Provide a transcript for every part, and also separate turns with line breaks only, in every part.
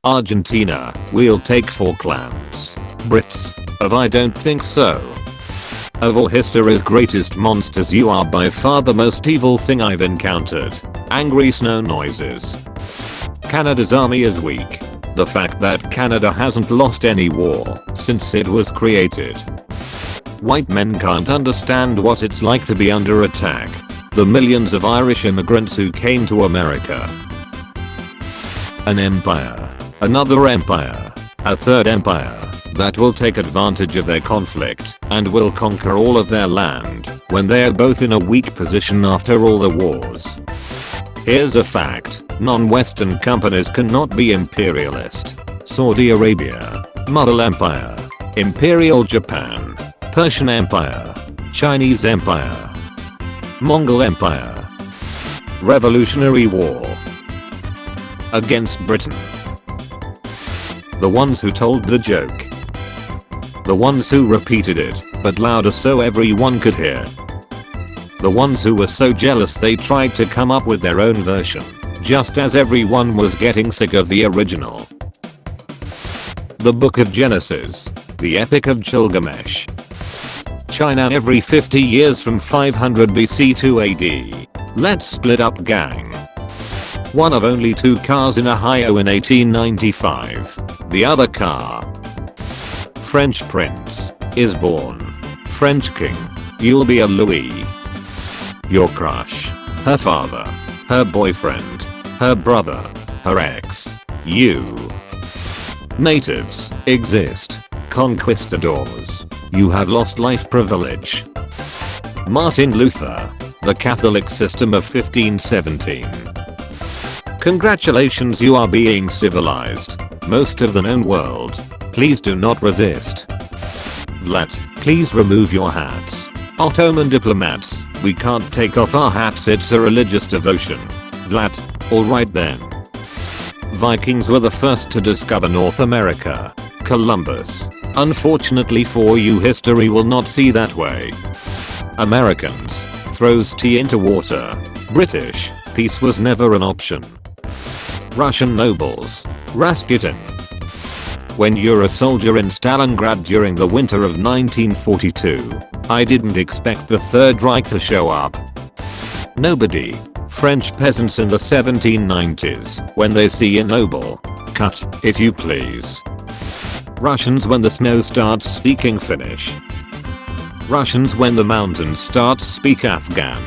Argentina, we'll take Falklands. Brits, I don't think so. Of all history's greatest monsters, you are by far the most evil thing I've encountered. Angry snow noises. Canada's army is weak. The fact that Canada hasn't lost any war since it was created. White men can't understand what it's like to be under attack. The millions of Irish immigrants who came to America. An empire. Another empire. A third empire that will take advantage of their conflict and will conquer all of their land when they are both in a weak position after all the wars. Here's a fact. Non-Western companies cannot be imperialist. Saudi Arabia. Mughal Empire. Imperial Japan. Persian Empire. Chinese Empire. Mongol Empire. Revolutionary War. Against Britain. The ones who told the joke. The ones who repeated it, but louder so everyone could hear. The ones who were so jealous they tried to come up with their own version, just as everyone was getting sick of the original. The Book of Genesis. The Epic of Gilgamesh. China every 50 years from 500 BC to AD. Let's split up, gang. One of only 2 cars in Ohio in 1895. The other car. French prince is born. French king. You'll be a Louis. Your crush. Her father. Her boyfriend. Her brother. Her ex. You. Natives exist. Conquistadors. You have lost life privilege. Martin Luther. The Catholic system of 1517. Congratulations, you are being civilized. Most of the known world. Please do not resist. Vlad, please remove your hats. Ottoman diplomats, we can't take off our hats, it's a religious devotion. Vlad, alright then. Vikings were the first to discover North America. Columbus. Unfortunately for you, history will not see that way. Americans. Throws tea into water. British. Peace was never an option. Russian nobles. Rasputin. When you're a soldier in Stalingrad during the winter of 1942, I didn't expect the Third Reich to show up. Nobody. French peasants in the 1790s, when they see a noble. Cut, if you please. Russians when the snow starts speaking Finnish. Russians when the mountains start speak Afghan.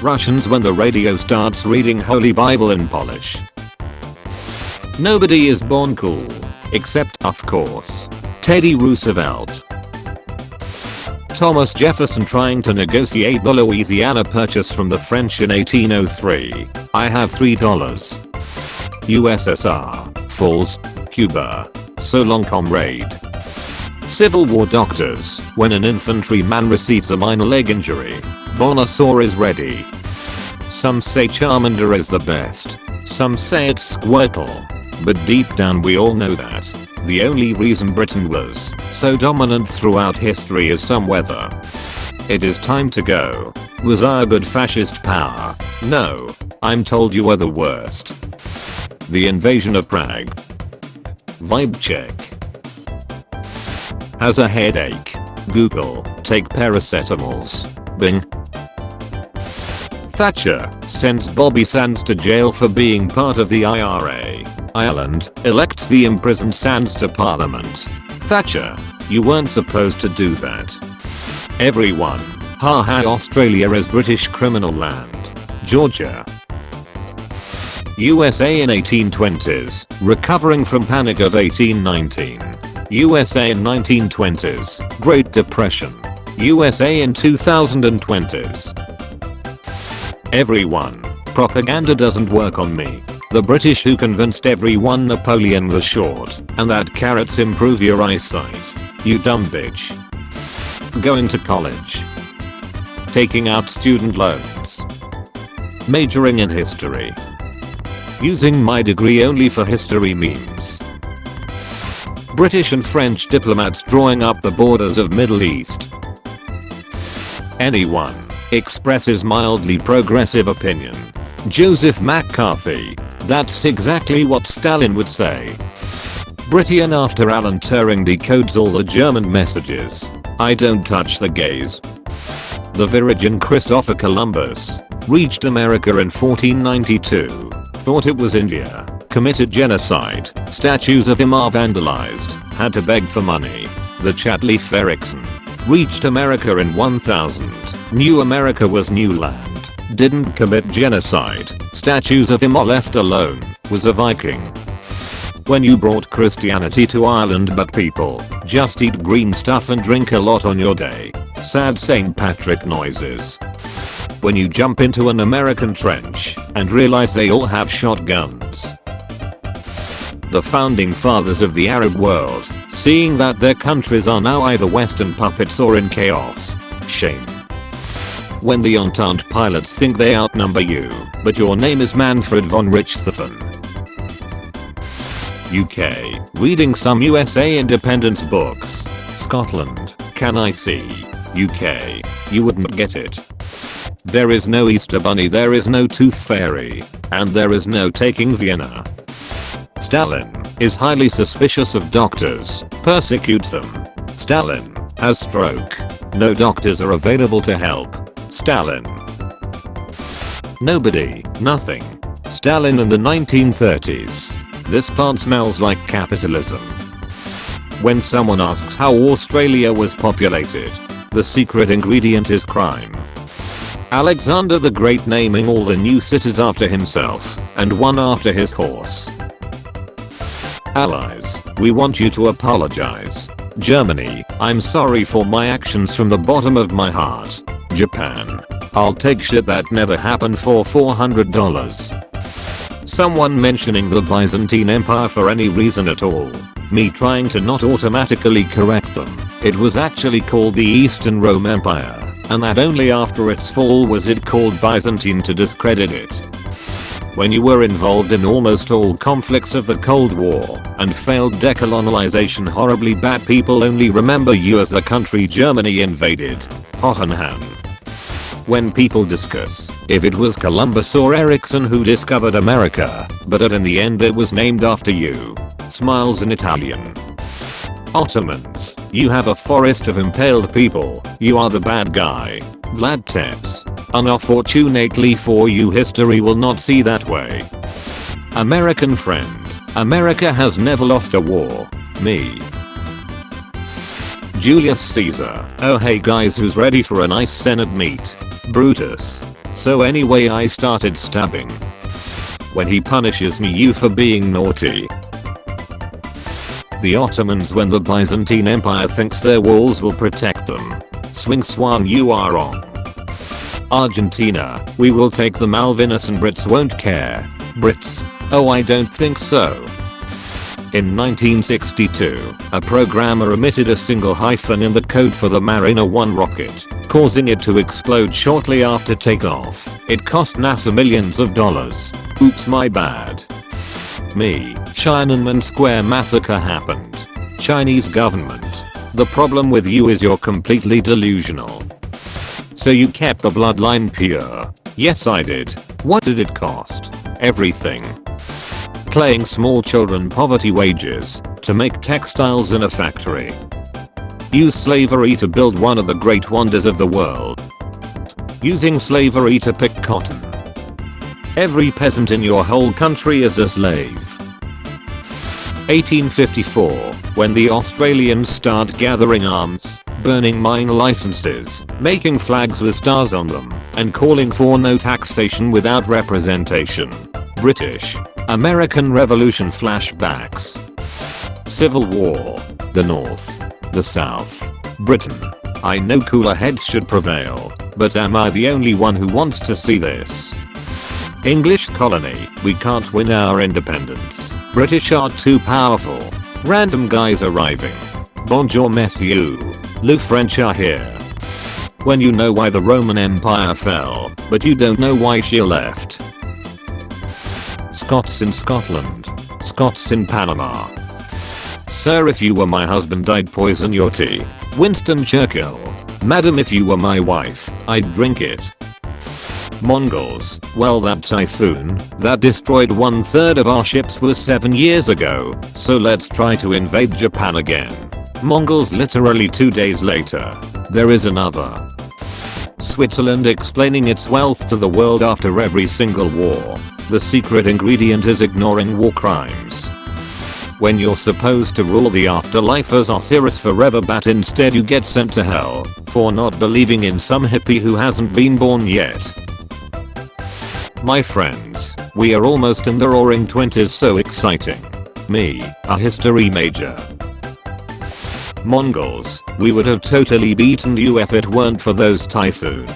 Russians when the radio starts reading Holy Bible in Polish. Nobody is born cool. Except, of course, Teddy Roosevelt. Thomas Jefferson trying to negotiate the Louisiana Purchase from the French in 1803. I have $3. USSR. Falls. Cuba. So long, comrade. Civil War doctors. When an infantryman receives a minor leg injury, Bonasaur is ready. Some say Charmander is the best. Some say it's Squirtle. But deep down we all know that the only reason Britain was so dominant throughout history is some weather. It is time to go. Was I a good fascist power? No. I'm told you are the worst. The invasion of Prague. Vibe check. Has a headache. Google. Take paracetamols. Bing. Thatcher sends Bobby Sands to jail for being part of the IRA. Ireland elects the imprisoned Sands to parliament. Thatcher, you weren't supposed to do that. Everyone. Haha, Australia is British criminal land. Georgia. USA in 1820s, recovering from panic of 1819. USA in 1920s, Great Depression. USA in 2020s. Everyone. Propaganda doesn't work on me. The British who convinced everyone Napoleon was short and that carrots improve your eyesight. You dumb bitch. Going to college. Taking out student loans. Majoring in history. Using my degree only for history memes. British and French diplomats drawing up the borders of Middle East. Anyone expresses mildly progressive opinion. Joseph McCarthy. That's exactly what Stalin would say. Britian after Alan Turing decodes all the German messages. I don't touch the gays. The Virgin Christopher Columbus reached America in 1492, thought it was India, committed genocide, statues of him are vandalized, had to beg for money. The Leif Erikson reached America in 1000, knew America was new land, didn't commit genocide, statues of him are left alone, was a Viking. When you brought Christianity to Ireland but people just eat green stuff and drink a lot on your day. Sad St. Patrick noises. When you jump into an American trench and realize they all have shotguns. The founding fathers of the Arab world, seeing that their countries are now either Western puppets or in chaos. Shame. When the Entente pilots think they outnumber you, but your name is Manfred von Richthofen. UK, reading some USA independence books. Scotland, can I see? UK, you wouldn't get it. There is no Easter Bunny, there is no Tooth Fairy, and there is no taking Vienna. Stalin is highly suspicious of doctors, persecutes them. Stalin has stroke. No doctors are available to help. Stalin. Nobody, nothing. Stalin in the 1930s. This part smells like capitalism. When someone asks how Australia was populated, the secret ingredient is crime. Alexander the Great naming all the new cities after himself, and one after his horse. Allies, we want you to apologize. Germany, I'm sorry for my actions from the bottom of my heart. Japan, I'll take shit that never happened for $400. Someone mentioning the Byzantine Empire for any reason at all. Me trying to not automatically correct them. It was actually called the Eastern Rome Empire, and that only after its fall was it called Byzantine to discredit it. When you were involved in almost all conflicts of the Cold War and failed decolonization, horribly bad people only remember you as the country Germany invaded. Hohenheim. When people discuss if it was Columbus or Erikson who discovered America, but in the end it was named after you. Smiles in Italian. Ottomans, you have a forest of impaled people, you are the bad guy. Vlad Tepes. Unfortunately for you, history will not see that way. American friend, America has never lost a war. Me. Julius Caesar, oh hey guys, who's ready for a nice Senate meet? Brutus. So anyway, I started stabbing. When he punishes me you for being naughty. The Ottomans, when the Byzantine Empire thinks their walls will protect them. Swing swan, you are wrong. Argentina, we will take the Malvinas and Brits won't care. Brits, oh I don't think so. In 1962, a programmer omitted a single hyphen in the code for the Mariner 1 rocket, causing it to explode shortly after takeoff. It cost NASA millions of dollars. Oops, my bad. Me, Tiananmen Square massacre happened. Chinese government. The problem with you is you're completely delusional. So you kept the bloodline pure. Yes I did. What did it cost? Everything. Paying small children poverty wages to make textiles in a factory. Use slavery to build one of the great wonders of the world. Using slavery to pick cotton. Every peasant in your whole country is a slave. 1854, when the Australians start gathering arms, burning mine licenses, making flags with stars on them, and calling for no taxation without representation. British. American Revolution flashbacks. Civil War. The North. The South. Britain. I know cooler heads should prevail, but am I the only one who wants to see this? English colony, we can't win our independence. British are too powerful. Random guys arriving. Bonjour messieurs. Le French are here. When you know why the Roman Empire fell, but you don't know why she left. Scots in Scotland. Scots in Panama. Sir, if you were my husband I'd poison your tea. Winston Churchill. Madam, if you were my wife, I'd drink it. Mongols, well, that typhoon that destroyed 1/3 of our ships was 7 years ago, so let's try to invade Japan again. Mongols literally 2 days later. There is another. Switzerland explaining its wealth to the world after every single war. The secret ingredient is ignoring war crimes. When you're supposed to rule the afterlife as Osiris forever, but instead you get sent to hell for not believing in some hippie who hasn't been born yet. My friends, we are almost in the roaring 20s, so exciting. Me, a history major. Mongols, we would have totally beaten you if it weren't for those typhoon.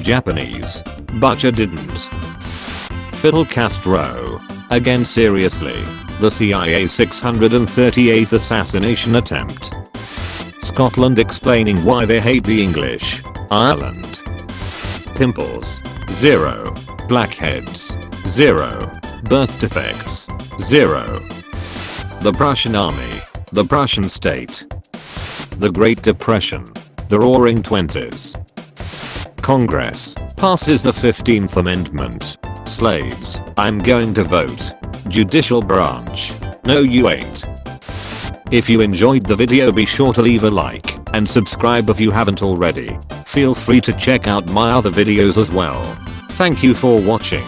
Japanese, but you didn't. Fidel Castro. Again, seriously. The CIA 638th assassination attempt. Scotland explaining why they hate the English. Ireland. Pimples. 0. Blackheads. 0. Birth defects. 0. The Prussian army. The Prussian state. The Great Depression. The Roaring 20s. Congress passes the 15th Amendment. Slaves, I'm going to vote. Judicial branch. No, you ain't. If you enjoyed the video, be sure to leave a like and subscribe if you haven't already. Feel free to check out my other videos as well. Thank you for watching.